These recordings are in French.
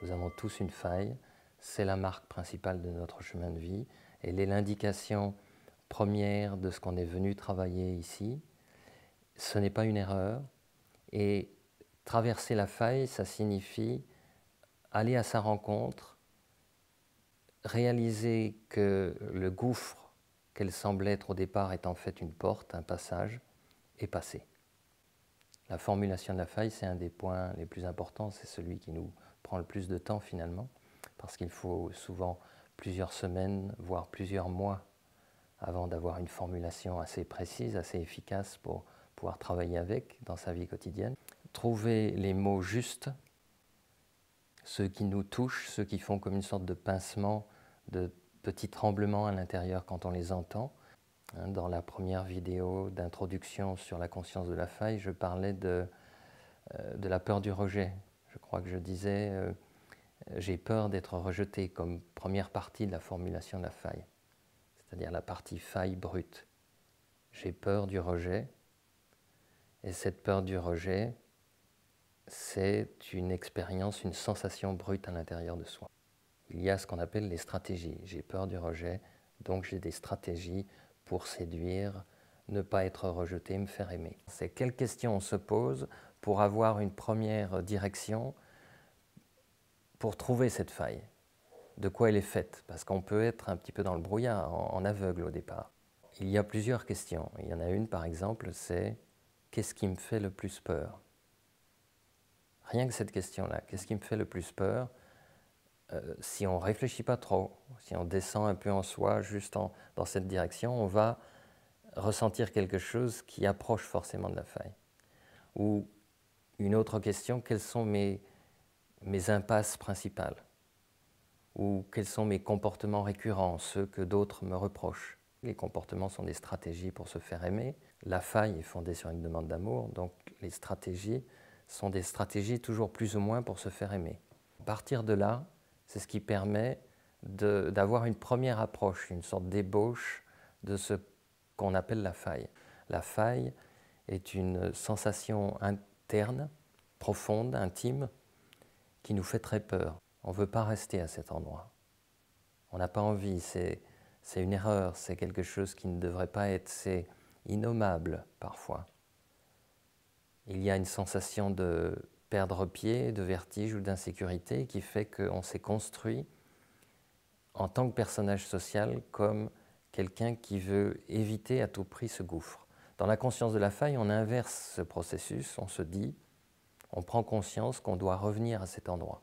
Nous avons tous une faille, c'est la marque principale de notre chemin de vie. Elle est l'indication première de ce qu'on est venu travailler ici. Ce n'est pas une erreur. Et traverser la faille, ça signifie aller à sa rencontre, réaliser que le gouffre qu'elle semble être au départ est en fait une porte, un passage, et passer. La formulation de la faille, c'est un des points les plus importants, c'est celui qui nous prend le plus de temps finalement, parce qu'il faut souvent plusieurs semaines, voire plusieurs mois avant d'avoir une formulation assez précise, assez efficace pour pouvoir travailler avec dans sa vie quotidienne. Trouver les mots justes, ceux qui nous touchent, ceux qui font comme une sorte de pincement, de petits tremblements à l'intérieur quand on les entend. Dans la première vidéo d'introduction sur la conscience de la faille, je parlais de la peur du rejet. Je crois que je disais j'ai peur d'être rejeté comme première partie de la formulation de la faille, c'est-à-dire la partie faille brute. J'ai peur du rejet, et cette peur du rejet, c'est une expérience, une sensation brute à l'intérieur de soi. Il y a ce qu'on appelle les stratégies. J'ai peur du rejet, donc j'ai des stratégies pour séduire, ne pas être rejeté, me faire aimer. C'est quelles questions on se pose pour avoir une première direction, pour trouver cette faille. De quoi elle est faite, parce qu'on peut être un petit peu dans le brouillard, en aveugle au départ. Il y a plusieurs questions. Il y en a une par exemple, c'est qu'est-ce qui me fait le plus peur? Rien que cette question-là, qu'est-ce qui me fait le plus peur? Si on ne réfléchit pas trop, si on descend un peu en soi, juste dans cette direction, on va ressentir quelque chose qui approche forcément de la faille. Ou une autre question, quelles sont mes impasses principales? Ou quels sont mes comportements récurrents, ceux que d'autres me reprochent? Les comportements sont des stratégies pour se faire aimer. La faille est fondée sur une demande d'amour, donc les stratégies sont des stratégies toujours plus ou moins pour se faire aimer. À partir de là, c'est ce qui permet d'avoir une première approche, une sorte d'ébauche de ce qu'on appelle la faille. La faille est une sensation interne, profonde, intime, qui nous fait très peur. On ne veut pas rester à cet endroit. On n'a pas envie, c'est une erreur, c'est quelque chose qui ne devrait pas être, c'est innommable parfois. Il y a une sensation de perdre pied, de vertige ou d'insécurité qui fait qu'on s'est construit en tant que personnage social comme quelqu'un qui veut éviter à tout prix ce gouffre. Dans la conscience de la faille, on inverse ce processus, on se dit, on prend conscience qu'on doit revenir à cet endroit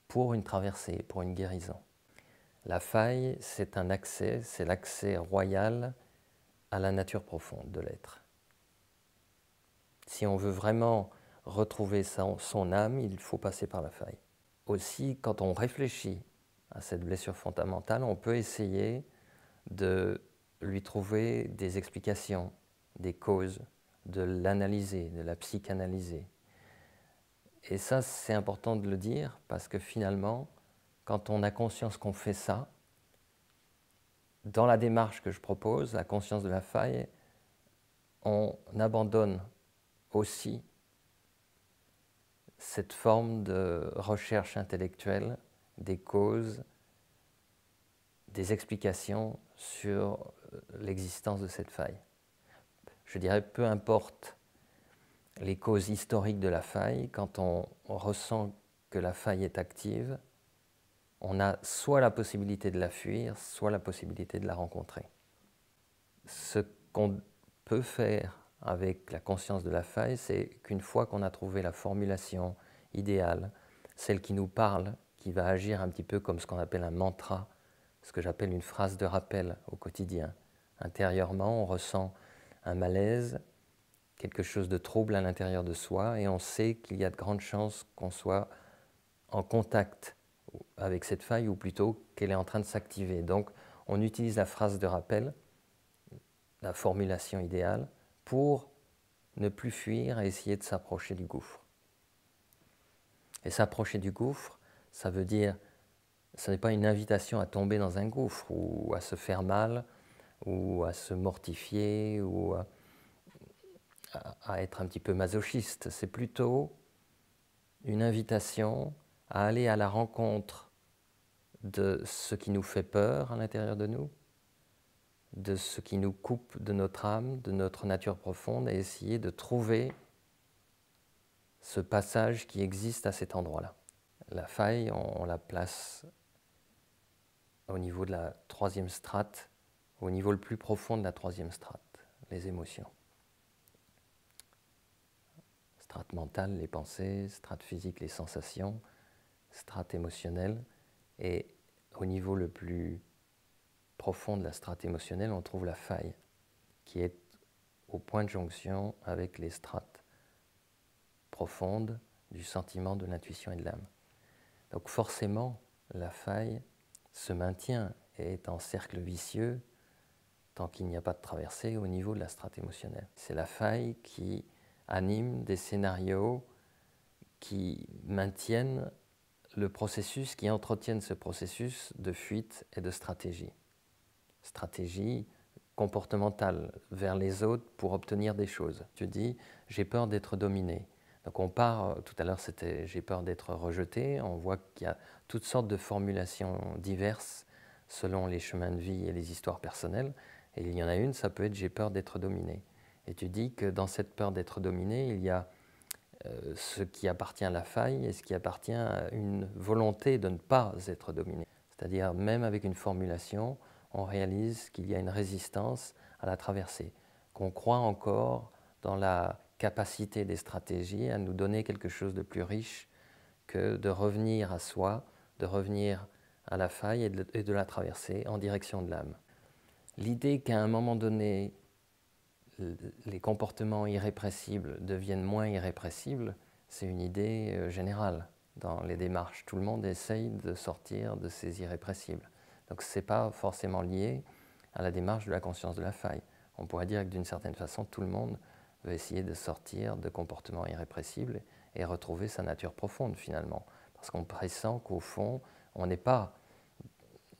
pour une traversée, pour une guérison. La faille, c'est un accès, c'est l'accès royal à la nature profonde de l'être. Si on veut vraiment retrouver son âme, il faut passer par la faille. Aussi, quand on réfléchit à cette blessure fondamentale, on peut essayer de lui trouver des explications, des causes, de l'analyser, de la psychanalyser. Et ça, c'est important de le dire parce que finalement, quand on a conscience qu'on fait ça, dans la démarche que je propose, la conscience de la faille, on abandonne aussi cette forme de recherche intellectuelle des causes, des explications sur l'existence de cette faille. Je dirais, peu importe les causes historiques de la faille, quand on ressent que la faille est active, on a soit la possibilité de la fuir, soit la possibilité de la rencontrer. Ce qu'on peut faire avec la conscience de la faille, c'est qu'une fois qu'on a trouvé la formulation idéale, celle qui nous parle, qui va agir un petit peu comme ce qu'on appelle un mantra, ce que j'appelle une phrase de rappel au quotidien. Intérieurement, on ressent un malaise, quelque chose de trouble à l'intérieur de soi, et on sait qu'il y a de grandes chances qu'on soit en contact avec cette faille, ou plutôt qu'elle est en train de s'activer. Donc, on utilise la phrase de rappel, la formulation idéale, pour ne plus fuir et essayer de s'approcher du gouffre. Et s'approcher du gouffre, ça veut dire, ce n'est pas une invitation à tomber dans un gouffre, ou à se faire mal, ou à se mortifier, ou à être un petit peu masochiste. C'est plutôt une invitation à aller à la rencontre de ce qui nous fait peur à l'intérieur de nous, de ce qui nous coupe de notre âme, de notre nature profonde, et essayer de trouver ce passage qui existe à cet endroit-là. La faille, on la place au niveau de la troisième strate, au niveau le plus profond de la troisième strate, les émotions. Strate mentale, les pensées, strate physique, les sensations, strate émotionnelle, et au niveau le plus profond de la strate émotionnelle, on trouve la faille, qui est au point de jonction avec les strates profondes du sentiment, de l'intuition et de l'âme. Donc forcément, la faille se maintient et est en cercle vicieux tant qu'il n'y a pas de traversée au niveau de la strate émotionnelle. C'est la faille qui anime des scénarios qui maintiennent le processus, qui entretiennent ce processus de fuite et de stratégie. Stratégie comportementale vers les autres pour obtenir des choses. Tu dis, j'ai peur d'être dominé. Donc on part, tout à l'heure c'était j'ai peur d'être rejeté, on voit qu'il y a toutes sortes de formulations diverses selon les chemins de vie et les histoires personnelles, et il y en a une, ça peut être j'ai peur d'être dominé. Et tu dis que dans cette peur d'être dominé, il y a ce qui appartient à la faille et ce qui appartient à une volonté de ne pas être dominé. C'est-à-dire même avec une formulation, on réalise qu'il y a une résistance à la traversée, qu'on croit encore dans la capacité des stratégies à nous donner quelque chose de plus riche que de revenir à soi, de revenir à la faille et de la traverser en direction de l'âme. L'idée qu'à un moment donné, les comportements irrépressibles deviennent moins irrépressibles, c'est une idée générale dans les démarches. Tout le monde essaye de sortir de ces irrépressibles. Donc ce n'est pas forcément lié à la démarche de la conscience de la faille. On pourrait dire que d'une certaine façon, tout le monde veut essayer de sortir de comportements irrépressibles et retrouver sa nature profonde finalement. Parce qu'on pressent qu'au fond, on n'est pas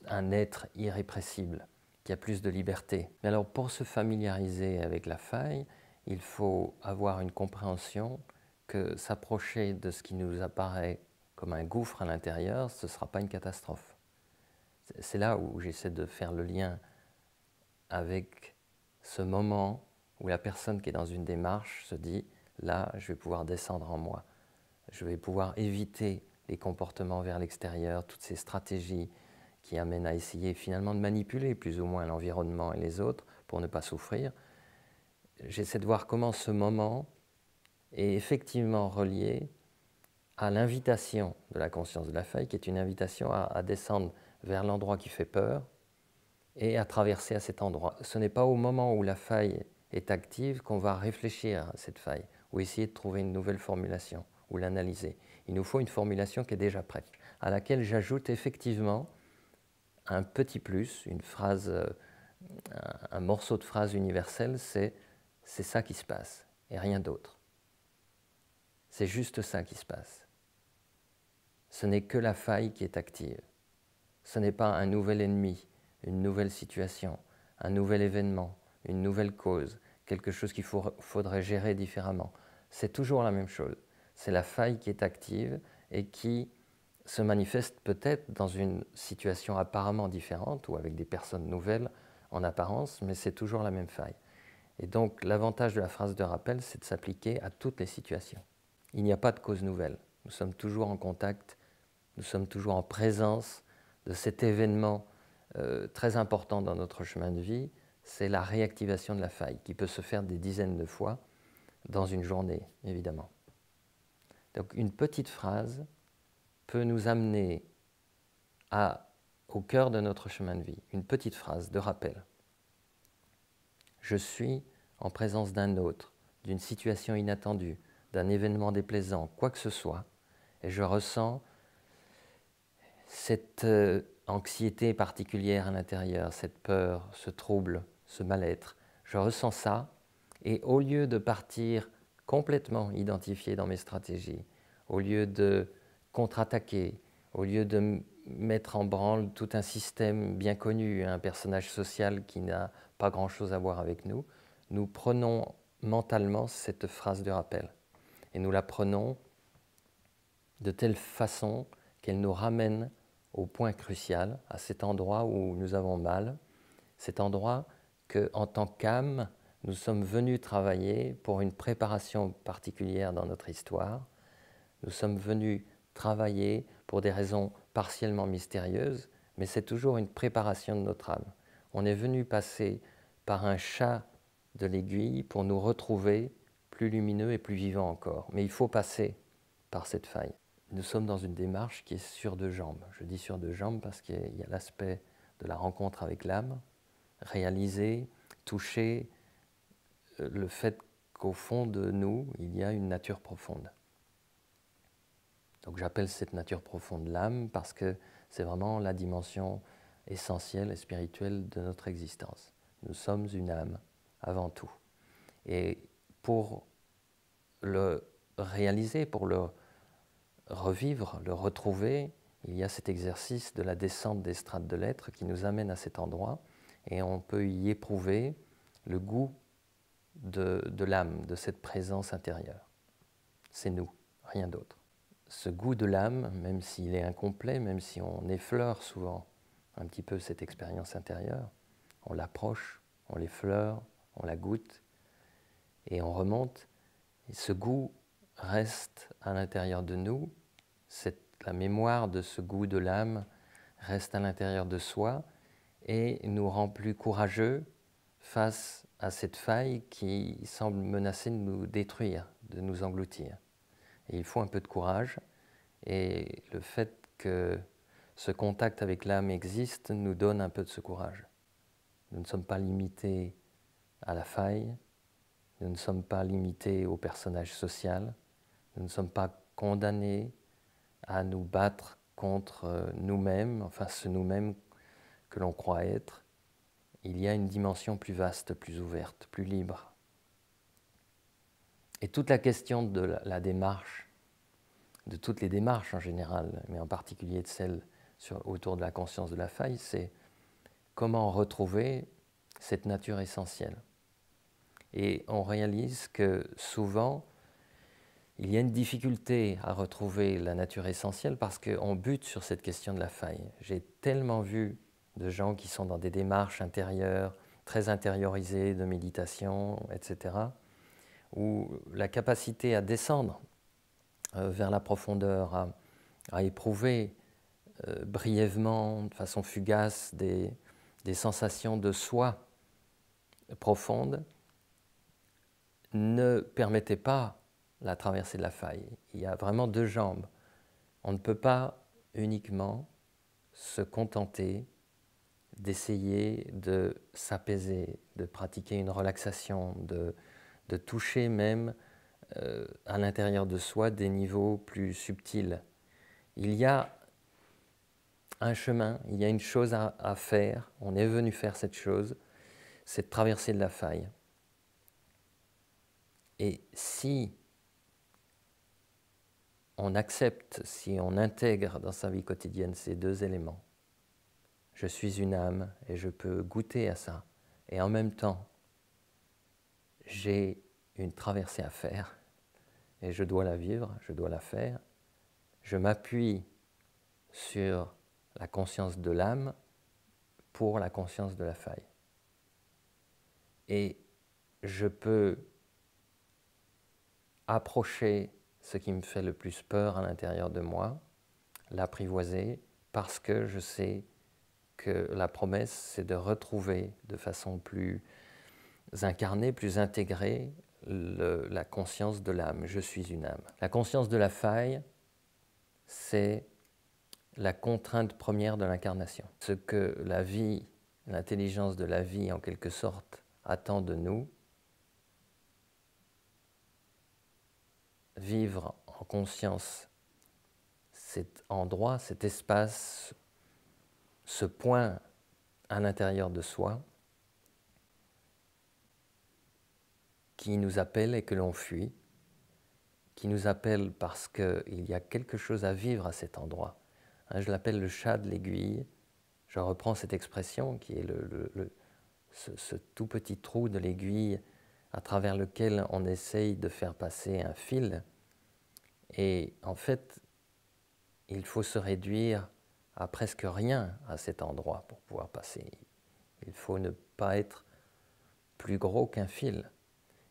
un être irrépressible, qui a plus de liberté. Mais alors pour se familiariser avec la faille, il faut avoir une compréhension que s'approcher de ce qui nous apparaît comme un gouffre à l'intérieur, ce ne sera pas une catastrophe. C'est là où j'essaie de faire le lien avec ce moment où la personne qui est dans une démarche se dit « là, je vais pouvoir descendre en moi, je vais pouvoir éviter les comportements vers l'extérieur, toutes ces stratégies qui amènent à essayer finalement de manipuler plus ou moins l'environnement et les autres pour ne pas souffrir ». J'essaie de voir comment ce moment est effectivement relié à l'invitation de la conscience de la faille, qui est une invitation à descendre vers l'endroit qui fait peur et à traverser à cet endroit. Ce n'est pas au moment où la faille est active qu'on va réfléchir à cette faille ou essayer de trouver une nouvelle formulation ou l'analyser. Il nous faut une formulation qui est déjà prête, à laquelle j'ajoute effectivement un petit plus, une phrase, un morceau de phrase universelle, c'est ça qui se passe et rien d'autre. C'est juste ça qui se passe. Ce n'est que la faille qui est active. Ce n'est pas un nouvel ennemi, une nouvelle situation, un nouvel événement, une nouvelle cause, quelque chose qu'il faudrait gérer différemment. C'est toujours la même chose. C'est la faille qui est active et qui se manifeste peut-être dans une situation apparemment différente ou avec des personnes nouvelles en apparence, mais c'est toujours la même faille. Et donc l'avantage de la phrase de rappel, c'est de s'appliquer à toutes les situations. Il n'y a pas de cause nouvelle. Nous sommes toujours en contact, nous sommes toujours en présence de cet événement très important dans notre chemin de vie, c'est la réactivation de la faille, qui peut se faire des dizaines de fois dans une journée, évidemment. Donc une petite phrase peut nous amener au cœur de notre chemin de vie, une petite phrase de rappel. Je suis en présence d'un autre, d'une situation inattendue, d'un événement déplaisant, quoi que ce soit, et je ressens cette anxiété particulière à l'intérieur, cette peur, ce trouble, ce mal-être. Je ressens ça, et au lieu de partir complètement identifié dans mes stratégies, au lieu de contre-attaquer, au lieu de mettre en branle tout un système bien connu, un personnage social qui n'a pas grand-chose à voir avec nous, nous prenons mentalement cette phrase de rappel. Et nous la prenons de telle façon qu'elle nous ramène au point crucial, à cet endroit où nous avons mal, cet endroit que, en tant qu'âme, nous sommes venus travailler pour une préparation particulière dans notre histoire. Nous sommes venus travailler pour des raisons partiellement mystérieuses, mais c'est toujours une préparation de notre âme. On est venu passer par un chat de l'aiguille pour nous retrouver plus lumineux et plus vivants encore. Mais il faut passer par cette faille. Nous sommes dans une démarche qui est sur deux jambes. Je dis sur deux jambes parce qu'il y a l'aspect de la rencontre avec l'âme, réaliser, toucher le fait qu'au fond de nous, il y a une nature profonde. Donc j'appelle cette nature profonde l'âme parce que c'est vraiment la dimension essentielle et spirituelle de notre existence. Nous sommes une âme avant tout. Et pour le réaliser, pour le revivre, le retrouver, il y a cet exercice de la descente des strates de l'être qui nous amène à cet endroit et on peut y éprouver le goût de l'âme, de cette présence intérieure. C'est nous, rien d'autre. Ce goût de l'âme, même s'il est incomplet, même si on effleure souvent un petit peu cette expérience intérieure, on l'approche, on l'effleure, on la goûte et on remonte. Et ce goût reste à l'intérieur de nous, la mémoire de ce goût de l'âme reste à l'intérieur de soi et nous rend plus courageux face à cette faille qui semble menacer de nous détruire, de nous engloutir. Et il faut un peu de courage et le fait que ce contact avec l'âme existe nous donne un peu de ce courage. Nous ne sommes pas limités à la faille, nous ne sommes pas limités au personnage social, nous ne sommes pas condamnés à nous battre contre nous-mêmes, enfin ce nous-mêmes que l'on croit être. Il y a une dimension plus vaste, plus ouverte, plus libre. Et toute la question de la démarche, de toutes les démarches en général, mais en particulier de celle autour de la conscience de la faille, c'est comment retrouver cette nature essentielle. Et on réalise que souvent, il y a une difficulté à retrouver la nature essentielle parce qu'on bute sur cette question de la faille. J'ai tellement vu de gens qui sont dans des démarches intérieures, très intériorisées de méditation, etc., où la capacité à descendre vers la profondeur, à éprouver brièvement, de façon fugace, des sensations de soi profondes, ne permettait pas la traversée de la faille. Il y a vraiment deux jambes. On ne peut pas uniquement se contenter d'essayer de s'apaiser, de pratiquer une relaxation, de toucher même à l'intérieur de soi des niveaux plus subtils. Il y a un chemin, il y a une chose à faire, on est venu faire cette chose, c'est de traverser de la faille. Et si on accepte, si on intègre dans sa vie quotidienne ces deux éléments, je suis une âme et je peux goûter à ça, et en même temps, j'ai une traversée à faire, et je dois la vivre, je dois la faire, je m'appuie sur la conscience de l'âme pour la conscience de la faille. Et je peux approcher ce qui me fait le plus peur à l'intérieur de moi, l'apprivoiser, parce que je sais que la promesse, c'est de retrouver de façon plus incarnée, plus intégrée, la conscience de l'âme. Je suis une âme. La conscience de la faille, c'est la contrainte première de l'incarnation. Ce que la vie, l'intelligence de la vie, en quelque sorte, attend de nous, vivre en conscience cet endroit, cet espace, ce point à l'intérieur de soi qui nous appelle et que l'on fuit, qui nous appelle parce qu'il y a quelque chose à vivre à cet endroit. Je l'appelle le chat de l'aiguille. Je reprends cette expression qui est ce tout petit trou de l'aiguille à travers lequel on essaye de faire passer un fil. Et en fait, il faut se réduire à presque rien à cet endroit pour pouvoir passer. Il faut ne pas être plus gros qu'un fil.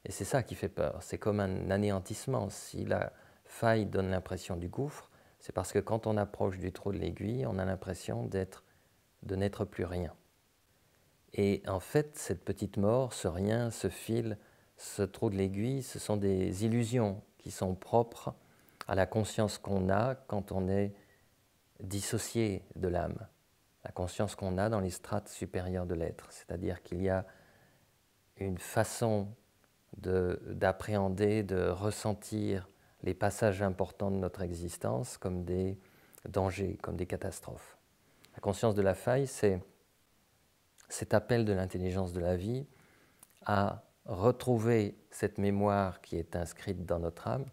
Et c'est ça qui fait peur. C'est comme un anéantissement. Si la faille donne l'impression du gouffre, c'est parce que quand on approche du trou de l'aiguille, on a l'impression de n'être plus rien. Et en fait, cette petite mort, ce rien, ce fil, ce trou de l'aiguille, ce sont des illusions qui sont propres à la conscience qu'on a quand on est dissocié de l'âme, la conscience qu'on a dans les strates supérieures de l'être. C'est-à-dire qu'il y a une façon d'appréhender, de ressentir les passages importants de notre existence comme des dangers, comme des catastrophes. La conscience de la faille, c'est cet appel de l'intelligence de la vie à retrouver cette mémoire qui est inscrite dans notre âme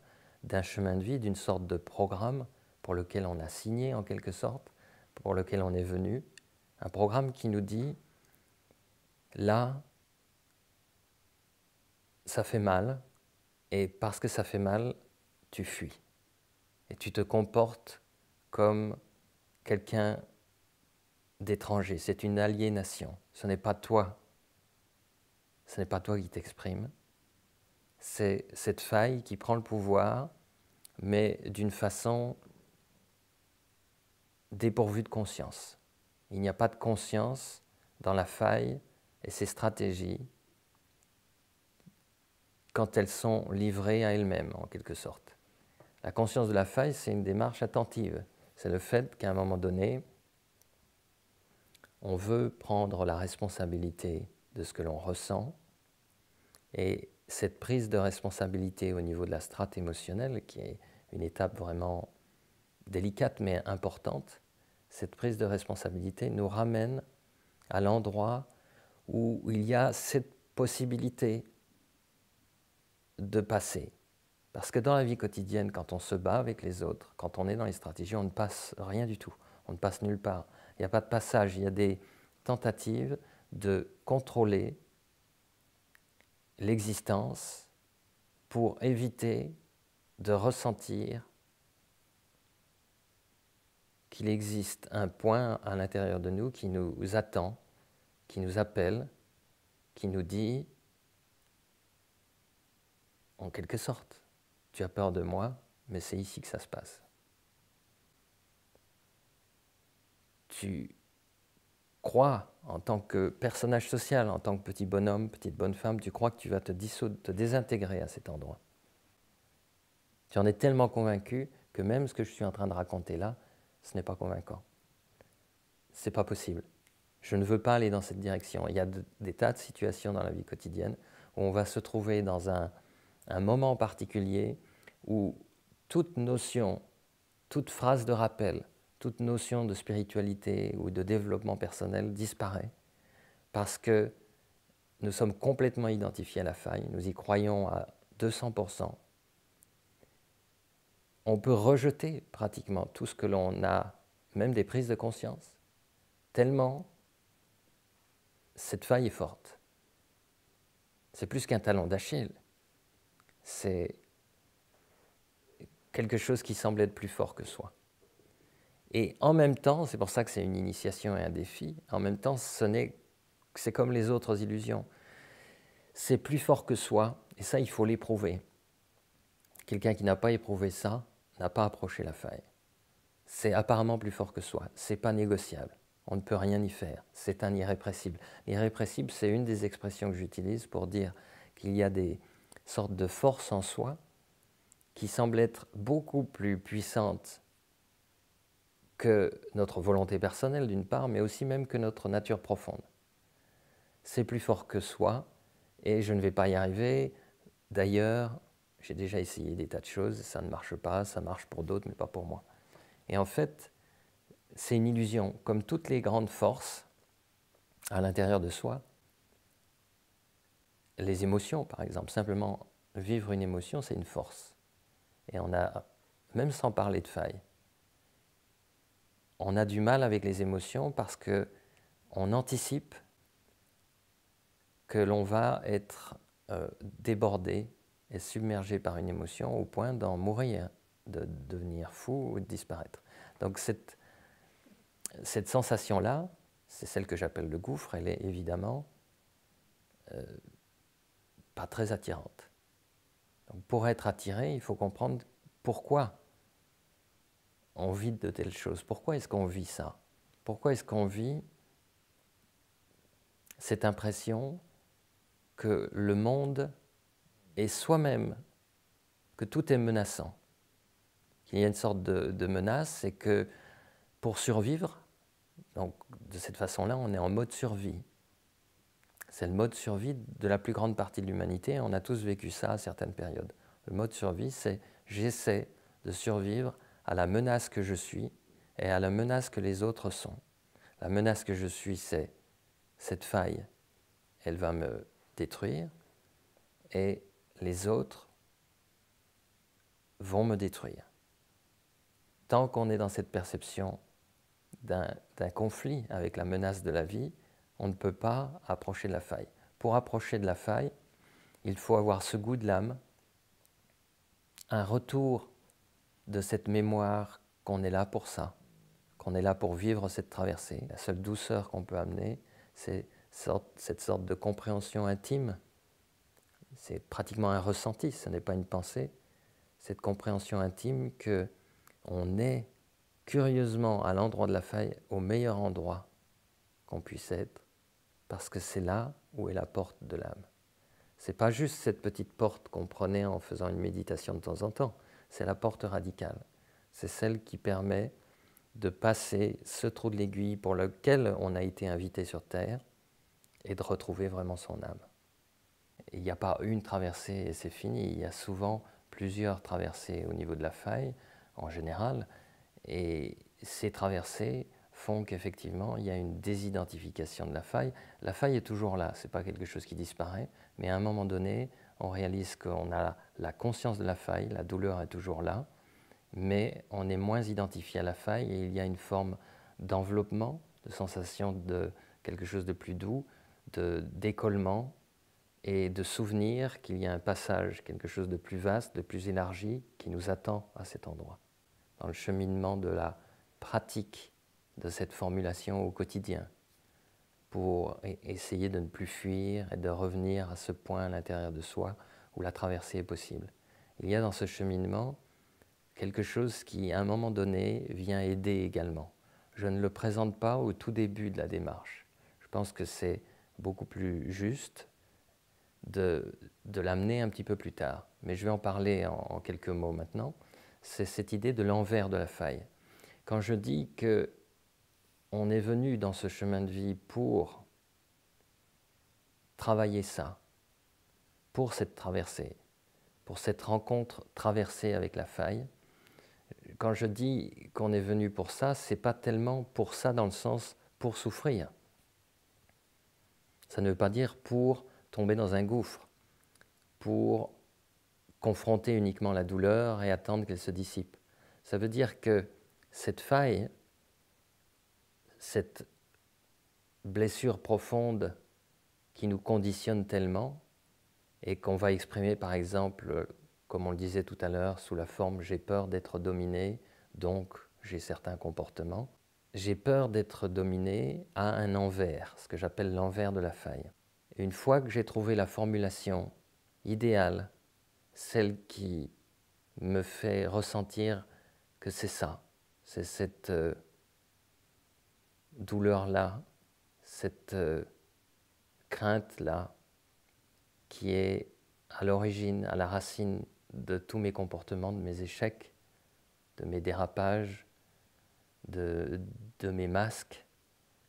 d'un chemin de vie, d'une sorte de programme pour lequel on a signé en quelque sorte, pour lequel on est venu, un programme qui nous dit là, ça fait mal, et parce que ça fait mal, tu fuis. Et tu te comportes comme quelqu'un d'étranger. C'est une aliénation. Ce n'est pas toi. Ce n'est pas toi qui t'exprimes. C'est cette faille qui prend le pouvoir, mais d'une façon dépourvue de conscience. Il n'y a pas de conscience dans la faille et ses stratégies quand elles sont livrées à elles-mêmes, en quelque sorte. La conscience de la faille, c'est une démarche attentive. C'est le fait qu'à un moment donné, on veut prendre la responsabilité de ce que l'on ressent, et cette prise de responsabilité au niveau de la strate émotionnelle, qui est une étape vraiment délicate mais importante, cette prise de responsabilité nous ramène à l'endroit où il y a cette possibilité de passer. Parce que dans la vie quotidienne, quand on se bat avec les autres, quand on est dans les stratégies, on ne passe rien du tout, on ne passe nulle part. Il n'y a pas de passage, il y a des tentatives de contrôler l'existence pour éviter de ressentir qu'il existe un point à l'intérieur de nous qui nous attend, qui nous appelle, qui nous dit, en quelque sorte, tu as peur de moi, mais c'est ici que ça se passe. Tu crois, en tant que personnage social, en tant que petit bonhomme, petite bonne femme, tu crois que tu vas te dissoudre, te désintégrer à cet endroit. Tu en es tellement convaincu que même ce que je suis en train de raconter là, ce n'est pas convaincant. C'est pas possible. Je ne veux pas aller dans cette direction. Il y a des tas de situations dans la vie quotidienne où on va se trouver dans un moment particulier où toute notion, toute phrase de rappel, toute notion de spiritualité ou de développement personnel disparaît parce que nous sommes complètement identifiés à la faille, nous y croyons à 200%. On peut rejeter pratiquement tout ce que l'on a, même des prises de conscience, tellement cette faille est forte. C'est plus qu'un talon d'Achille, c'est quelque chose qui semble être plus fort que soi. Et en même temps, c'est pour ça que c'est une initiation et un défi, en même temps, c'est comme les autres illusions. C'est plus fort que soi, et ça, il faut l'éprouver. Quelqu'un qui n'a pas éprouvé ça n'a pas approché la faille. C'est apparemment plus fort que soi, c'est pas négociable. On ne peut rien y faire, c'est un irrépressible. L'irrépressible, c'est une des expressions que j'utilise pour dire qu'il y a des sortes de forces en soi qui semblent être beaucoup plus puissantes que notre volonté personnelle d'une part, mais aussi même que notre nature profonde. C'est plus fort que soi, et je ne vais pas y arriver. D'ailleurs, j'ai déjà essayé des tas de choses, ça ne marche pas, ça marche pour d'autres, mais pas pour moi. Et en fait, c'est une illusion. Comme toutes les grandes forces à l'intérieur de soi, les émotions, par exemple, simplement vivre une émotion, c'est une force. Et on a, même sans parler de faille, on a du mal avec les émotions parce qu'on anticipe que l'on va être débordé et submergé par une émotion au point d'en mourir, de devenir fou ou de disparaître. Donc cette sensation-là, c'est celle que j'appelle le gouffre, elle est évidemment pas très attirante. Donc pour être attiré, il faut comprendre pourquoi on vit de telles choses. Pourquoi est-ce qu'on vit ça? Pourquoi est-ce qu'on vit cette impression que le monde est soi-même, que tout est menaçant? Qu'il y a une sorte de menace, c'est que pour survivre, donc de cette façon-là, on est en mode survie. C'est le mode survie de la plus grande partie de l'humanité. On a tous vécu ça à certaines périodes. Le mode survie, c'est j'essaie de survivre à la menace que je suis et à la menace que les autres sont. La menace que je suis, c'est cette faille, elle va me détruire et les autres vont me détruire. Tant qu'on est dans cette perception d'un conflit avec la menace de la vie, on ne peut pas approcher de la faille. Pour approcher de la faille, il faut avoir ce goût de l'âme, un retour de cette mémoire qu'on est là pour ça, qu'on est là pour vivre cette traversée. La seule douceur qu'on peut amener, c'est cette sorte de compréhension intime. C'est pratiquement un ressenti, ce n'est pas une pensée. Cette compréhension intime qu'on est curieusement à l'endroit de la faille, au meilleur endroit qu'on puisse être, parce que c'est là où est la porte de l'âme. Ce n'est pas juste cette petite porte qu'on prenait en faisant une méditation de temps en temps, c'est la porte radicale. C'est celle qui permet de passer ce trou de l'aiguille pour lequel on a été invité sur Terre et de retrouver vraiment son âme. Il n'y a pas une traversée et c'est fini, il y a souvent plusieurs traversées au niveau de la faille en général, et ces traversées font qu'effectivement il y a une désidentification de la faille. La faille est toujours là, ce n'est pas quelque chose qui disparaît, mais à un moment donné, on réalise qu'on a la conscience de la faille, la douleur est toujours là, mais on est moins identifié à la faille et il y a une forme d'enveloppement, de sensation de quelque chose de plus doux, d'écollement et de souvenir qu'il y a un passage, quelque chose de plus vaste, de plus élargi qui nous attend à cet endroit. Dans le cheminement de la pratique de cette formulation au quotidien, pour essayer de ne plus fuir et de revenir à ce point à l'intérieur de soi où la traversée est possible. Il y a dans ce cheminement quelque chose qui, à un moment donné, vient aider également. Je ne le présente pas au tout début de la démarche. Je pense que c'est beaucoup plus juste de l'amener un petit peu plus tard. Mais je vais en parler en quelques mots maintenant. C'est cette idée de l'envers de la faille. Quand je dis qu'on est venu dans ce chemin de vie pour travailler ça, pour cette traversée, pour cette rencontre traversée avec la faille, quand je dis qu'on est venu pour ça, ce n'est pas tellement pour ça dans le sens pour souffrir. Ça ne veut pas dire pour tomber dans un gouffre, pour confronter uniquement la douleur et attendre qu'elle se dissipe. Ça veut dire que cette faille, cette blessure profonde qui nous conditionne tellement et qu'on va exprimer par exemple, comme on le disait tout à l'heure, sous la forme « j'ai peur d'être dominé, donc j'ai certains comportements ». J'ai peur d'être dominé à un envers, ce que j'appelle l'envers de la faille. Et une fois que j'ai trouvé la formulation idéale, celle qui me fait ressentir que c'est ça, c'est cette douleur-là, cette crainte-là, qui est à l'origine, à la racine de tous mes comportements, de mes échecs, de mes dérapages, de mes masques.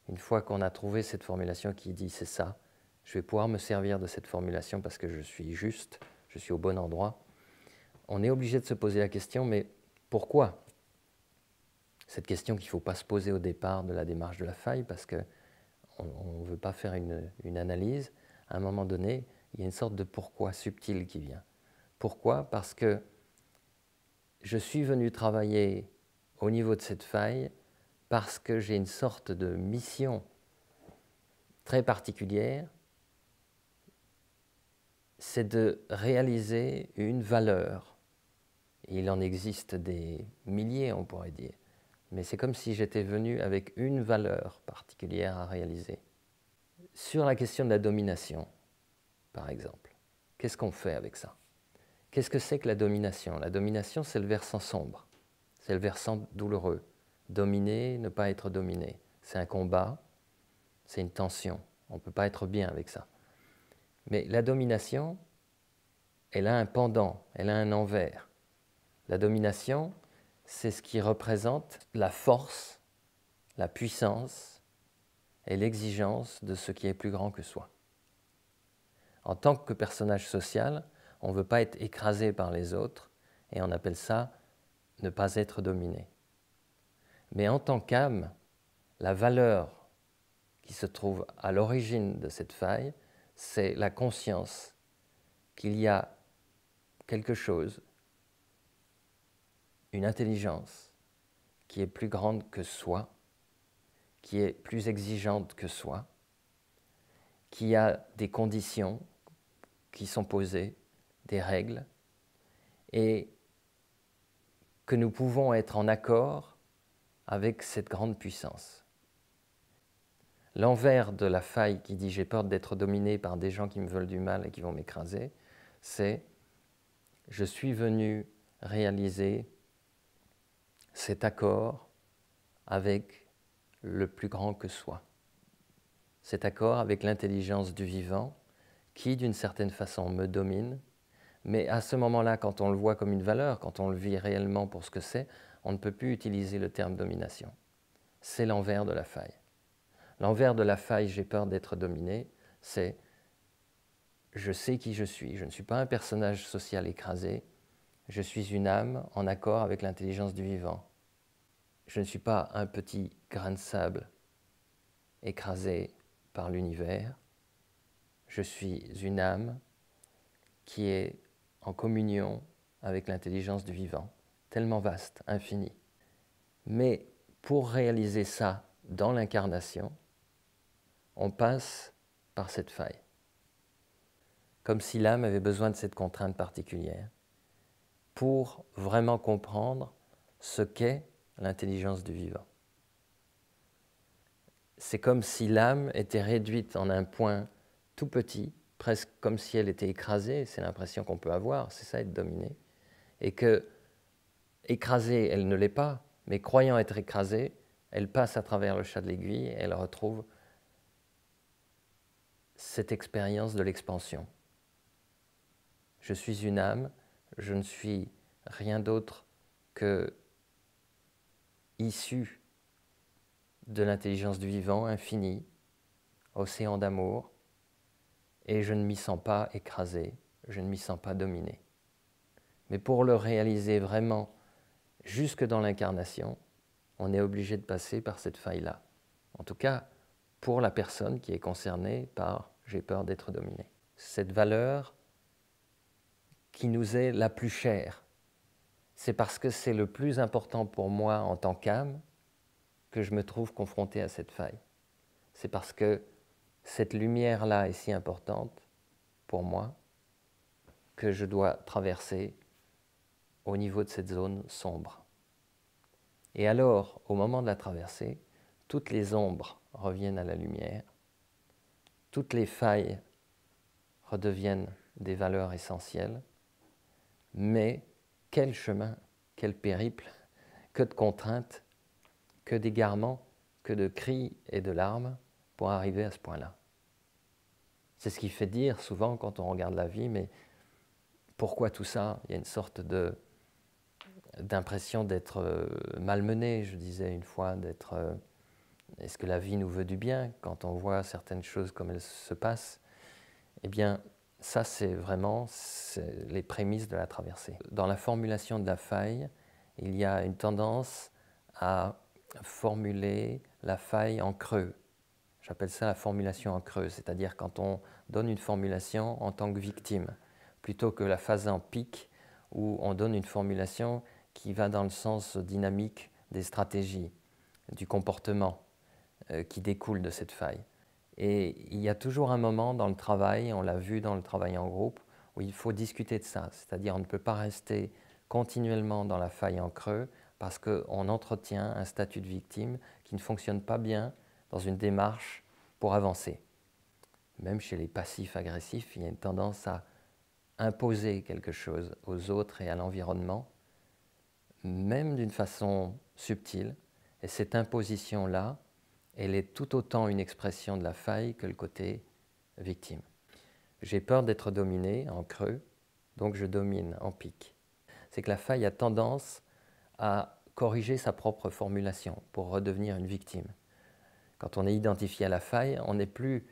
Une fois qu'on a trouvé cette formulation qui dit c'est ça, je vais pouvoir me servir de cette formulation parce que je suis juste, je suis au bon endroit. On est obligé de se poser la question, mais pourquoi? Cette question qu'il ne faut pas se poser au départ de la démarche de la faille parce qu'on ne veut pas faire une analyse. À un moment donné, il y a une sorte de pourquoi subtil qui vient. Pourquoi? Parce que je suis venu travailler au niveau de cette faille parce que j'ai une sorte de mission très particulière, c'est de réaliser une valeur. Il en existe des milliers, on pourrait dire. mais c'est comme si j'étais venu avec une valeur particulière à réaliser. Sur la question de la domination, par exemple, qu'est-ce qu'on fait avec ça? Qu'est-ce que c'est que la domination? La domination, c'est le versant sombre, c'est le versant douloureux. Dominer, ne pas être dominé. C'est un combat, c'est une tension. On ne peut pas être bien avec ça. Mais la domination, elle a un pendant, elle a un envers. La domination, c'est ce qui représente la force, la puissance et l'exigence de ce qui est plus grand que soi. En tant que personnage social, on ne veut pas être écrasé par les autres et on appelle ça ne pas être dominé. Mais en tant qu'âme, la valeur qui se trouve à l'origine de cette faille, c'est la conscience qu'il y a quelque chose, une intelligence qui est plus grande que soi, qui est plus exigeante que soi, qui a des conditions qui sont posées, des règles, et que nous pouvons être en accord avec cette grande puissance. L'envers de la faille qui dit « j'ai peur d'être dominé par des gens qui me veulent du mal et qui vont m'écraser », c'est « je suis venu réaliser cet accord avec le plus grand que soi ». Cet accord avec l'intelligence du vivant qui, d'une certaine façon, me domine, mais à ce moment-là, quand on le voit comme une valeur, quand on le vit réellement pour ce que c'est, on ne peut plus utiliser le terme domination. C'est l'envers de la faille. L'envers de la faille, j'ai peur d'être dominé, c'est je sais qui je suis. Je ne suis pas un personnage social écrasé, je suis une âme en accord avec l'intelligence du vivant. Je ne suis pas un petit grain de sable écrasé par l'univers, je suis une âme qui est en communion avec l'intelligence du vivant, tellement vaste, infinie. Mais pour réaliser ça dans l'incarnation, on passe par cette faille. Comme si l'âme avait besoin de cette contrainte particulière pour vraiment comprendre ce qu'est l'intelligence du vivant. C'est comme si l'âme était réduite en un point tout petit, presque comme si elle était écrasée, c'est l'impression qu'on peut avoir, c'est ça être dominé, et que écrasée, elle ne l'est pas, mais croyant être écrasée, elle passe à travers le chat de l'aiguille et elle retrouve cette expérience de l'expansion. Je suis une âme, je ne suis rien d'autre que issu de l'intelligence du vivant infini, océan d'amour, et je ne m'y sens pas écrasé, je ne m'y sens pas dominé. Mais pour le réaliser vraiment jusque dans l'incarnation, on est obligé de passer par cette faille-là. En tout cas, pour la personne qui est concernée par « j'ai peur d'être dominé ». Cette valeur qui nous est la plus chère, c'est parce que c'est le plus important pour moi en tant qu'âme que je me trouve confronté à cette faille. C'est parce que cette lumière-là est si importante pour moi que je dois traverser au niveau de cette zone sombre. Et alors, au moment de la traversée, toutes les ombres reviennent à la lumière, toutes les failles redeviennent des valeurs essentielles, mais quel chemin, quel périple, que de contraintes, que d'égarements, que de cris et de larmes pour arriver à ce point-là. C'est ce qui fait dire souvent quand on regarde la vie, mais pourquoi tout ça? Il y a une sorte d'impression d'être malmené, je disais une fois, d'être... est-ce que la vie nous veut du bien quand on voit certaines choses comme elles se passent? Eh bien, ça c'est vraiment les prémices de la traversée. Dans la formulation de la faille, il y a une tendance à formuler la faille en creux. J'appelle ça la formulation en creux, c'est-à-dire quand on donne une formulation en tant que victime, plutôt que la phase en pic où on donne une formulation qui va dans le sens dynamique des stratégies, du comportement qui découle de cette faille. Et il y a toujours un moment dans le travail, on l'a vu dans le travail en groupe, où il faut discuter de ça, c'est-à-dire on ne peut pas rester continuellement dans la faille en creux parce qu'on entretient un statut de victime qui ne fonctionne pas bien dans une démarche pour avancer. Même chez les passifs agressifs, il y a une tendance à imposer quelque chose aux autres et à l'environnement, même d'une façon subtile. Et cette imposition-là, elle est tout autant une expression de la faille que le côté victime. J'ai peur d'être dominé en creux, donc je domine en pic. C'est que la faille a tendance à corriger sa propre formulation pour redevenir une victime. Quand on est identifié à la faille, on n'est plus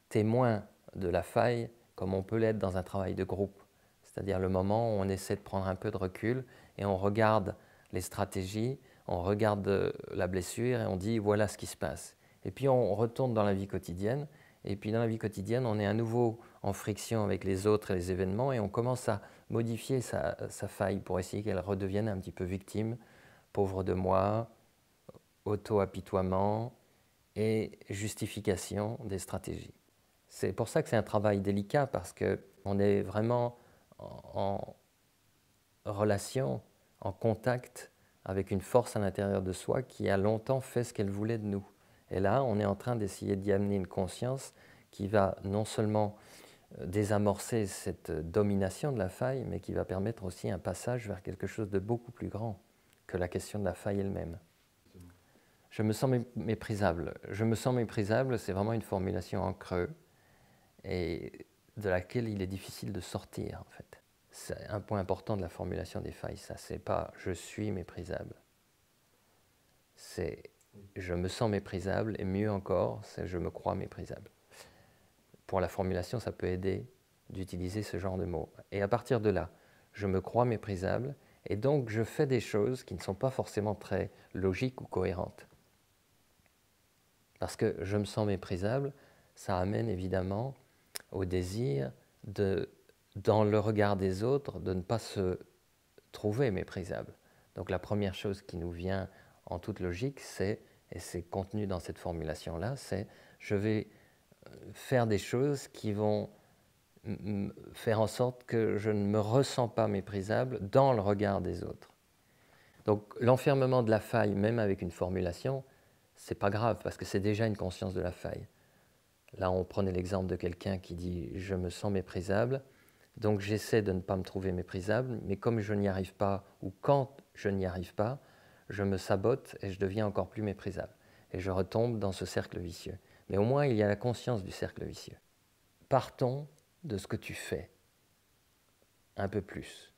témoin de la faille comme on peut l'être dans un travail de groupe. C'est-à-dire le moment où on essaie de prendre un peu de recul et on regarde les stratégies, on regarde la blessure et on dit voilà ce qui se passe. Et puis on retourne dans la vie quotidienne, et puis dans la vie quotidienne on est à nouveau en friction avec les autres et les événements et on commence à modifier sa faille pour essayer qu'elle redevienne un petit peu victime, pauvre de moi, auto-apitoiement et justification des stratégies. C'est pour ça que c'est un travail délicat parce qu'on est vraiment en relation, en contact avec une force à l'intérieur de soi qui a longtemps fait ce qu'elle voulait de nous. Et là, on est en train d'essayer d'y amener une conscience qui va non seulement désamorcer cette domination de la faille, mais qui va permettre aussi un passage vers quelque chose de beaucoup plus grand que la question de la faille elle-même. Je me sens méprisable. Je me sens méprisable, c'est vraiment une formulation en creux et de laquelle il est difficile de sortir en fait. C'est un point important de la formulation des failles, ça, c'est pas « je suis méprisable », c'est « je me sens méprisable » et mieux encore, c'est « je me crois méprisable ». Pour la formulation, ça peut aider d'utiliser ce genre de mots. Et à partir de là, je me crois méprisable et donc je fais des choses qui ne sont pas forcément très logiques ou cohérentes. Parce que je me sens méprisable, ça amène évidemment au désir dans le regard des autres, de ne pas se trouver méprisable. Donc la première chose qui nous vient en toute logique, c'est, et c'est contenu dans cette formulation-là, c'est je vais faire des choses qui vont faire en sorte que je ne me ressens pas méprisable dans le regard des autres. Donc l'enfermement de la faille, même avec une formulation, c'est pas grave parce que c'est déjà une conscience de la faille. Là, on prenait l'exemple de quelqu'un qui dit « je me sens méprisable », donc j'essaie de ne pas me trouver méprisable, mais comme je n'y arrive pas, ou quand je n'y arrive pas, je me sabote et je deviens encore plus méprisable. Et je retombe dans ce cercle vicieux. Mais au moins, il y a la conscience du cercle vicieux. Partons de ce que tu fais, un peu plus.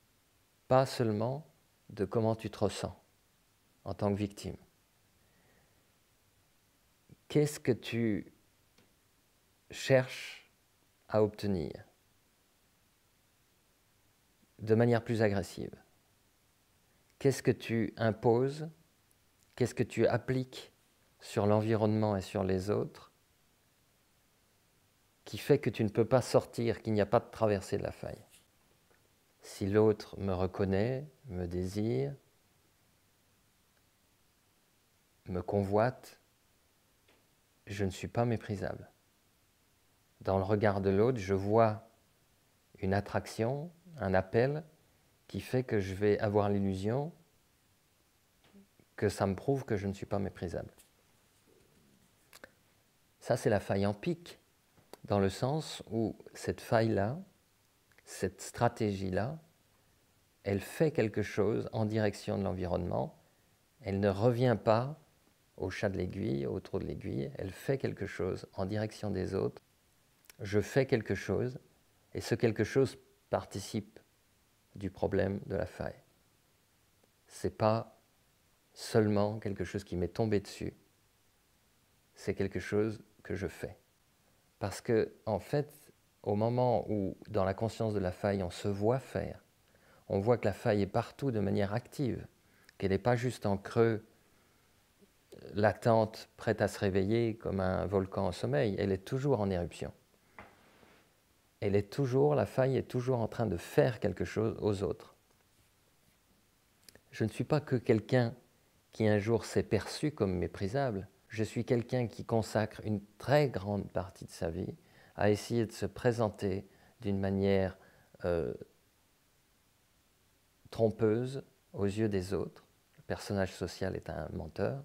Pas seulement de comment tu te ressens en tant que victime. Qu'est-ce que tu cherches à obtenir de manière plus agressive? Qu'est-ce que tu imposes? Qu'est-ce que tu appliques sur l'environnement et sur les autres qui fait que tu ne peux pas sortir, qu'il n'y a pas de traversée de la faille? Si l'autre me reconnaît, me désire, me convoite, je ne suis pas méprisable. Dans le regard de l'autre, je vois une attraction, un appel qui fait que je vais avoir l'illusion que ça me prouve que je ne suis pas méprisable. Ça, c'est la faille en pic, dans le sens où cette faille-là, cette stratégie-là, elle fait quelque chose en direction de l'environnement, elle ne revient pas au chat de l'aiguille, au trou de l'aiguille, elle fait quelque chose en direction des autres, je fais quelque chose, et ce quelque chose participe du problème de la faille. Ce n'est pas seulement quelque chose qui m'est tombé dessus, c'est quelque chose que je fais. Parce que, en fait, au moment où, dans la conscience de la faille, on se voit faire, on voit que la faille est partout de manière active, qu'elle n'est pas juste en creux, latente, prête à se réveiller comme un volcan en sommeil, elle est toujours en éruption. La faille est toujours en train de faire quelque chose aux autres. Je ne suis pas que quelqu'un qui un jour s'est perçu comme méprisable, je suis quelqu'un qui consacre une très grande partie de sa vie à essayer de se présenter d'une manière trompeuse aux yeux des autres, personnage social est un menteur,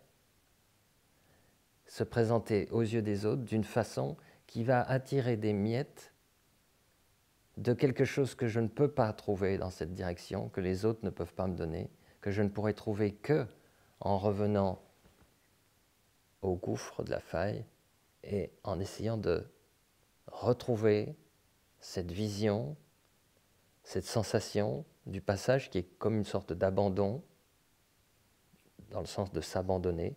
se présenter aux yeux des autres d'une façon qui va attirer des miettes de quelque chose que je ne peux pas trouver dans cette direction, que les autres ne peuvent pas me donner, que je ne pourrai trouver que en revenant au gouffre de la faille et en essayant de retrouver cette vision, cette sensation du passage qui est comme une sorte d'abandon, dans le sens de s'abandonner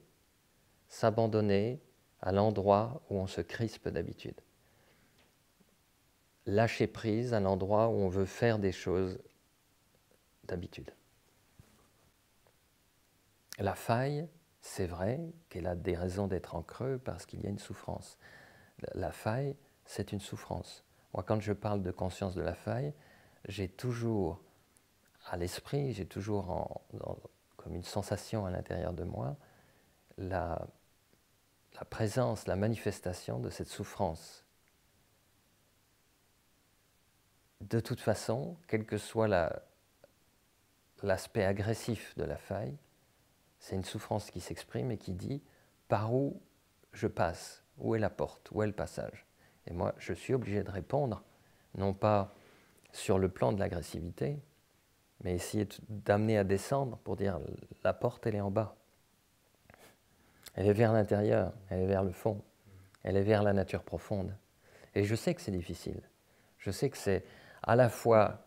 à l'endroit où on se crispe d'habitude. Lâcher prise à l'endroit où on veut faire des choses d'habitude. La faille, c'est vrai qu'elle a des raisons d'être en creux parce qu'il y a une souffrance. La faille, c'est une souffrance. Moi, quand je parle de conscience de la faille, j'ai toujours à l'esprit, j'ai toujours comme une sensation à l'intérieur de moi, la présence, la manifestation de cette souffrance. De toute façon, quel que soit l'aspect agressif de la faille, c'est une souffrance qui s'exprime et qui dit par où je passe, où est la porte, où est le passage. Et moi, je suis obligé de répondre, non pas sur le plan de l'agressivité, mais essayer d'amener à descendre pour dire la porte, elle est en bas. Elle est vers l'intérieur, elle est vers le fond, elle est vers la nature profonde. Et je sais que c'est difficile. Je sais que c'est à la fois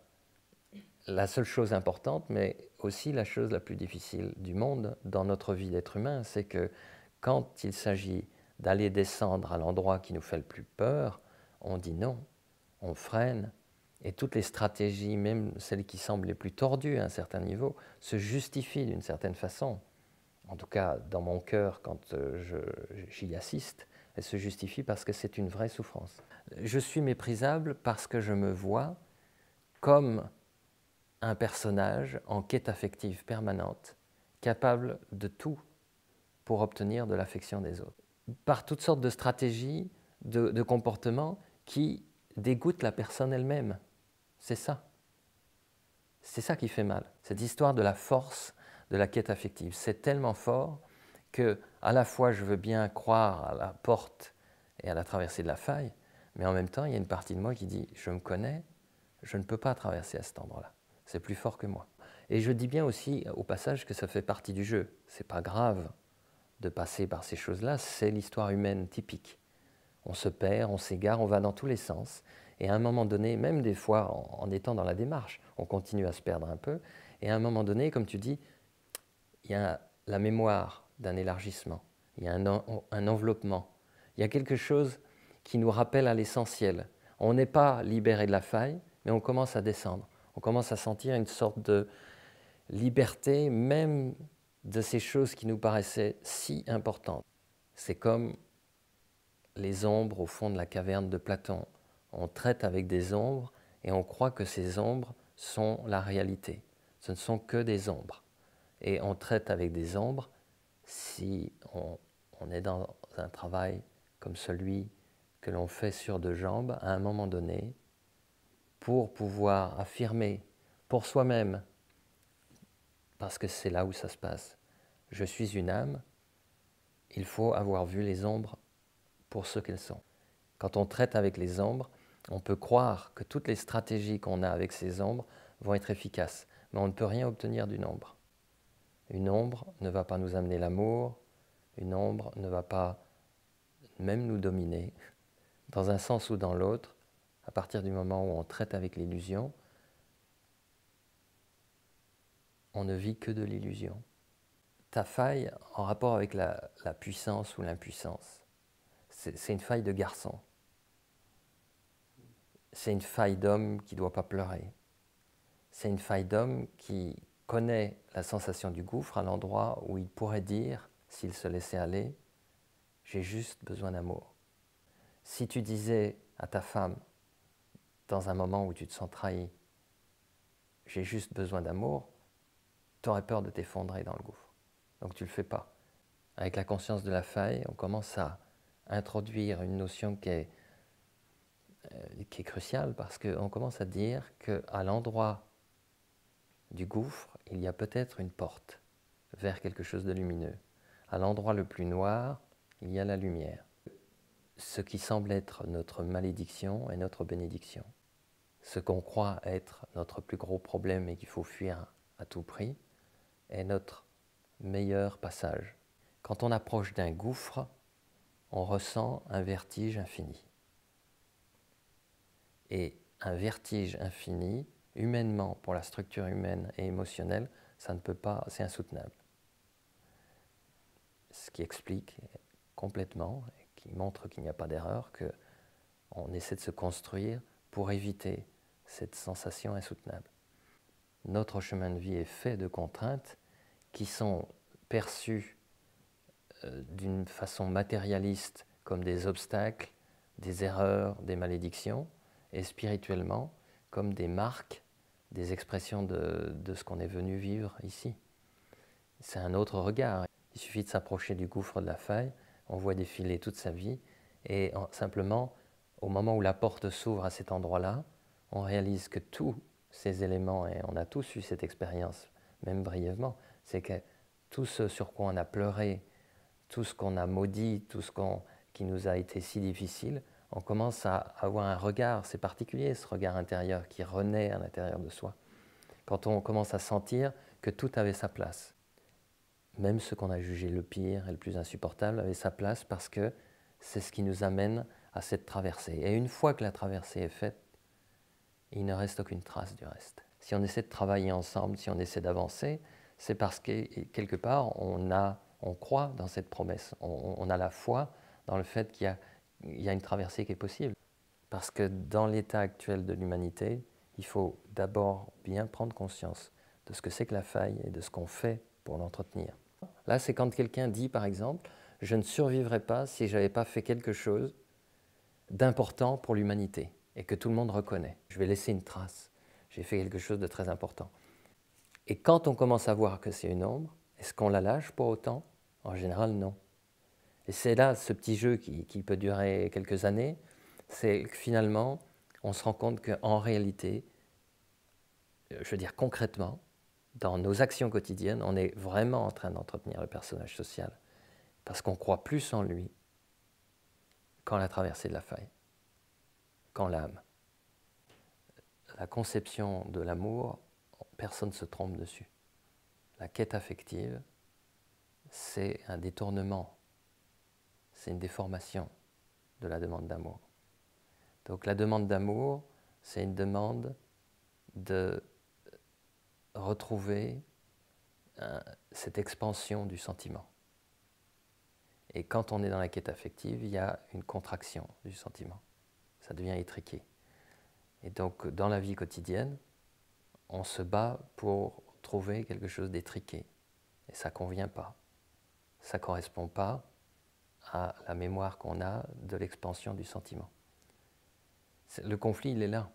la seule chose importante, mais aussi la chose la plus difficile du monde dans notre vie d'être humain, c'est que quand il s'agit d'aller descendre à l'endroit qui nous fait le plus peur, on dit non, on freine, et toutes les stratégies, même celles qui semblent les plus tordues à un certain niveau, se justifient d'une certaine façon. En tout cas, dans mon cœur, quand j'y assiste, elles se justifient parce que c'est une vraie souffrance. Je suis méprisable parce que je me vois comme un personnage en quête affective permanente, capable de tout pour obtenir de l'affection des autres. Par toutes sortes de stratégies, de comportements qui dégoûtent la personne elle-même. C'est ça. C'est ça qui fait mal. Cette histoire de la force de la quête affective, c'est tellement fort que, à la fois, je veux bien croire à la porte et à la traversée de la faille, mais en même temps, il y a une partie de moi qui dit « je me connais, je ne peux pas traverser à cet endroit-là. C'est plus fort que moi. » Et je dis bien aussi, au passage, que ça fait partie du jeu. C'est pas grave de passer par ces choses-là, c'est l'histoire humaine typique. On se perd, on s'égare, on va dans tous les sens. Et à un moment donné, même des fois en étant dans la démarche, on continue à se perdre un peu. Et à un moment donné, comme tu dis, il y a la mémoire d'un élargissement, il y a un enveloppement, il y a quelque chose qui nous rappelle à l'essentiel. On n'est pas libéré de la faille, mais on commence à descendre. On commence à sentir une sorte de liberté, même de ces choses qui nous paraissaient si importantes. C'est comme les ombres au fond de la caverne de Platon. On traite avec des ombres et on croit que ces ombres sont la réalité. Ce ne sont que des ombres. Et on traite avec des ombres si on est dans un travail comme celui que l'on fait sur deux jambes à un moment donné pour pouvoir affirmer pour soi-même, parce que c'est là où ça se passe, je suis une âme, il faut avoir vu les ombres pour ce qu'elles sont. Quand on traite avec les ombres, on peut croire que toutes les stratégies qu'on a avec ces ombres vont être efficaces, mais on ne peut rien obtenir d'une ombre. Une ombre ne va pas nous amener l'amour, une ombre ne va pas même nous dominer. Dans un sens ou dans l'autre, à partir du moment où on traite avec l'illusion, on ne vit que de l'illusion. Ta faille en rapport avec la puissance ou l'impuissance, c'est une faille de garçon. C'est une faille d'homme qui ne doit pas pleurer. C'est une faille d'homme qui connaît la sensation du gouffre à l'endroit où il pourrait dire, s'il se laissait aller, « j'ai juste besoin d'amour ». Si tu disais à ta femme, dans un moment où tu te sens trahi, « j'ai juste besoin d'amour », tu aurais peur de t'effondrer dans le gouffre. Donc tu ne le fais pas. Avec la conscience de la faille, on commence à introduire une notion qui est cruciale parce qu'on commence à dire qu'à l'endroit du gouffre, il y a peut-être une porte. vers quelque chose de lumineux. À l'endroit le plus noir, il y a la lumière. Ce qui semble être notre malédiction est notre bénédiction. Ce qu'on croit être notre plus gros problème et qu'il faut fuir à tout prix est notre meilleur passage. Quand on approche d'un gouffre, on ressent un vertige infini. Et un vertige infini, humainement, pour la structure humaine et émotionnelle, ça ne peut pas, c'est insoutenable. Ce qui explique complètement, et qui montre qu'il n'y a pas d'erreur, qu'on essaie de se construire pour éviter cette sensation insoutenable. Notre chemin de vie est fait de contraintes qui sont perçues d'une façon matérialiste comme des obstacles, des erreurs, des malédictions, et spirituellement comme des marques, des expressions de ce qu'on est venu vivre ici. C'est un autre regard. Il suffit de s'approcher du gouffre de la faille, on voit défiler toute sa vie, et simplement, au moment où la porte s'ouvre à cet endroit-là, on réalise que tous ces éléments, et on a tous eu cette expérience, même brièvement, c'est que tout ce sur quoi on a pleuré, tout ce qu'on a maudit, tout ce qui nous a été si difficile, on commence à avoir un regard, c'est particulier ce regard intérieur qui renaît à l'intérieur de soi. Quand on commence à sentir que tout avait sa place. Même ce qu'on a jugé le pire et le plus insupportable avait sa place parce que c'est ce qui nous amène à cette traversée. Et une fois que la traversée est faite, il ne reste aucune trace du reste. Si on essaie de travailler ensemble, si on essaie d'avancer, c'est parce que quelque part on croit dans cette promesse, on a la foi dans le fait qu'il y a une traversée qui est possible. Parce que dans l'état actuel de l'humanité, il faut d'abord bien prendre conscience de ce que c'est que la faille et de ce qu'on fait pour l'entretenir. Là, c'est quand quelqu'un dit, par exemple, « Je ne survivrai pas si je n'avais pas fait quelque chose d'important pour l'humanité et que tout le monde reconnaît. Je vais laisser une trace. J'ai fait quelque chose de très important. » Et quand on commence à voir que c'est une ombre, est-ce qu'on la lâche pour autant? En général, non. Et c'est là ce petit jeu qui peut durer quelques années, c'est que finalement, on se rend compte qu'en réalité, je veux dire concrètement, dans nos actions quotidiennes, on est vraiment en train d'entretenir le personnage social parce qu'on croit plus en lui qu'en la traversée de la faille, qu'en l'âme. La conception de l'amour, personne ne se trompe dessus. La quête affective, c'est un détournement, c'est une déformation de la demande d'amour. Donc la demande d'amour, c'est une demande de retrouver cette expansion du sentiment. Et quand on est dans la quête affective, il y a une contraction du sentiment. Ça devient étriqué. Et donc dans la vie quotidienne, on se bat pour trouver quelque chose d'étriqué. Et ça ne convient pas. Ça ne correspond pas à la mémoire qu'on a de l'expansion du sentiment. Le conflit, il est là.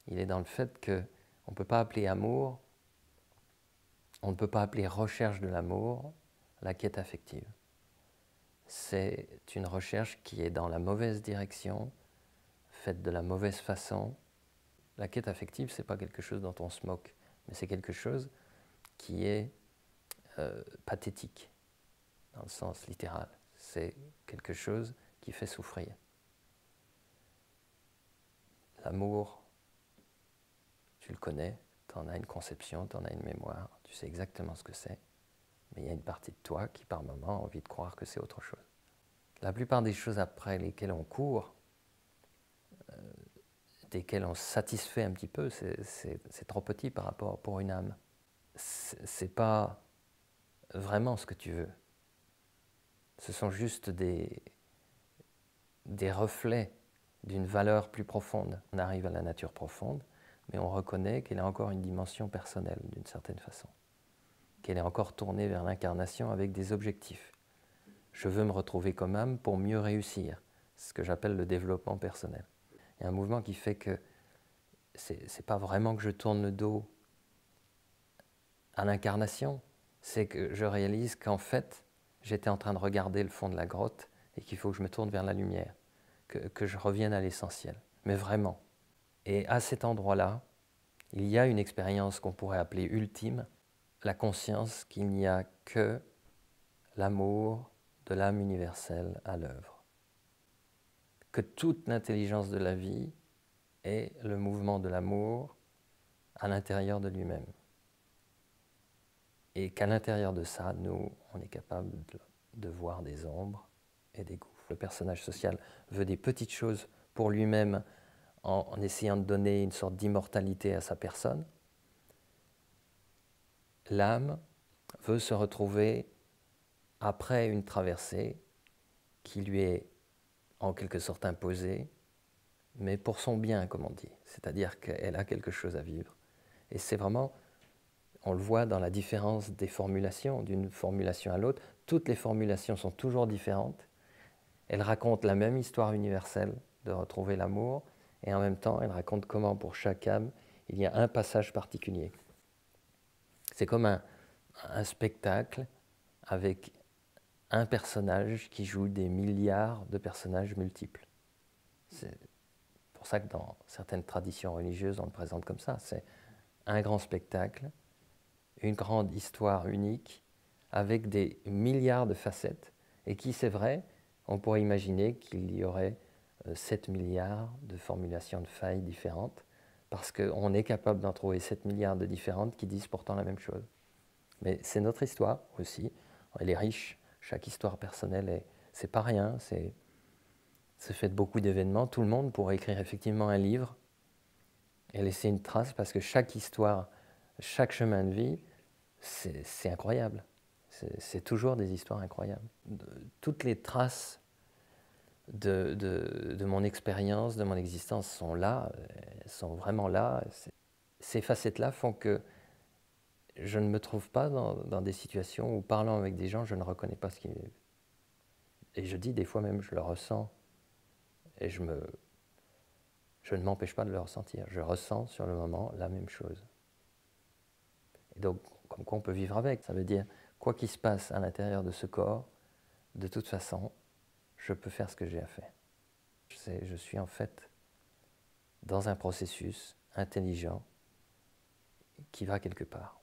Il est dans le fait qu'on ne peut pas appeler amour, on ne peut pas appeler recherche de l'amour la quête affective. C'est une recherche qui est dans la mauvaise direction, faite de la mauvaise façon. La quête affective, ce n'est pas quelque chose dont on se moque, mais c'est quelque chose qui est pathétique, dans le sens littéral. C'est quelque chose qui fait souffrir. L'amour, tu le connais, tu en as une conception, tu en as une mémoire, tu sais exactement ce que c'est, mais il y a une partie de toi qui, par moment, a envie de croire que c'est autre chose. La plupart des choses après lesquelles on court, desquelles on se satisfait un petit peu, c'est trop petit par rapport pour une âme. C'est pas vraiment ce que tu veux. Ce sont juste des reflets d'une valeur plus profonde. On arrive à la nature profonde, mais on reconnaît qu'elle a encore une dimension personnelle d'une certaine façon, qu'elle est encore tournée vers l'incarnation avec des objectifs. Je veux me retrouver comme âme pour mieux réussir, c'est ce que j'appelle le développement personnel. Il y a un mouvement qui fait que c'est pas vraiment que je tourne le dos à l'incarnation, c'est que je réalise qu'en fait, j'étais en train de regarder le fond de la grotte et qu'il faut que je me tourne vers la lumière, que je revienne à l'essentiel, mais vraiment. Et à cet endroit-là, il y a une expérience qu'on pourrait appeler ultime, la conscience qu'il n'y a que l'amour de l'âme universelle à l'œuvre, que toute l'intelligence de la vie est le mouvement de l'amour à l'intérieur de lui-même. Et qu'à l'intérieur de ça, nous, on est capable de voir des ombres et des gouffres. Le personnage social veut des petites choses pour lui-même en essayant de donner une sorte d'immortalité à sa personne. L'âme veut se retrouver après une traversée qui lui est en quelque sorte imposée, mais pour son bien, comme on dit. C'est-à-dire qu'elle a quelque chose à vivre. Et c'est vraiment, on le voit dans la différence des formulations, d'une formulation à l'autre. Toutes les formulations sont toujours différentes. Elles racontent la même histoire universelle de retrouver l'amour, et en même temps, elles racontent comment, pour chaque âme, il y a un passage particulier. C'est comme un spectacle avec un personnage qui joue des milliards de personnages multiples. C'est pour ça que dans certaines traditions religieuses, on le présente comme ça. C'est un grand spectacle, une grande histoire unique, avec des milliards de facettes, et qui, c'est vrai, on pourrait imaginer qu'il y aurait 7 milliards de formulations de failles différentes, parce qu'on est capable d'en trouver 7 milliards de différentes qui disent pourtant la même chose. Mais c'est notre histoire aussi, elle est riche, chaque histoire personnelle, c'est pas rien, c'est fait de beaucoup d'événements. Tout le monde pourrait écrire effectivement un livre et laisser une trace, parce que chaque histoire, chaque chemin de vie, c'est incroyable. C'est toujours des histoires incroyables. Toutes les traces de mon expérience, de mon existence sont là, sont vraiment là. Ces facettes-là font que je ne me trouve pas dans des situations où, parlant avec des gens, je ne reconnais pas ce qui est. Et je dis des fois même, je le ressens, et je ne m'empêche pas de le ressentir. Je ressens sur le moment la même chose. Et donc, comme quoi on peut vivre avec. Ça veut dire, quoi qu'il se passe à l'intérieur de ce corps, de toute façon, je peux faire ce que j'ai à faire. Je suis en fait dans un processus intelligent qui va quelque part.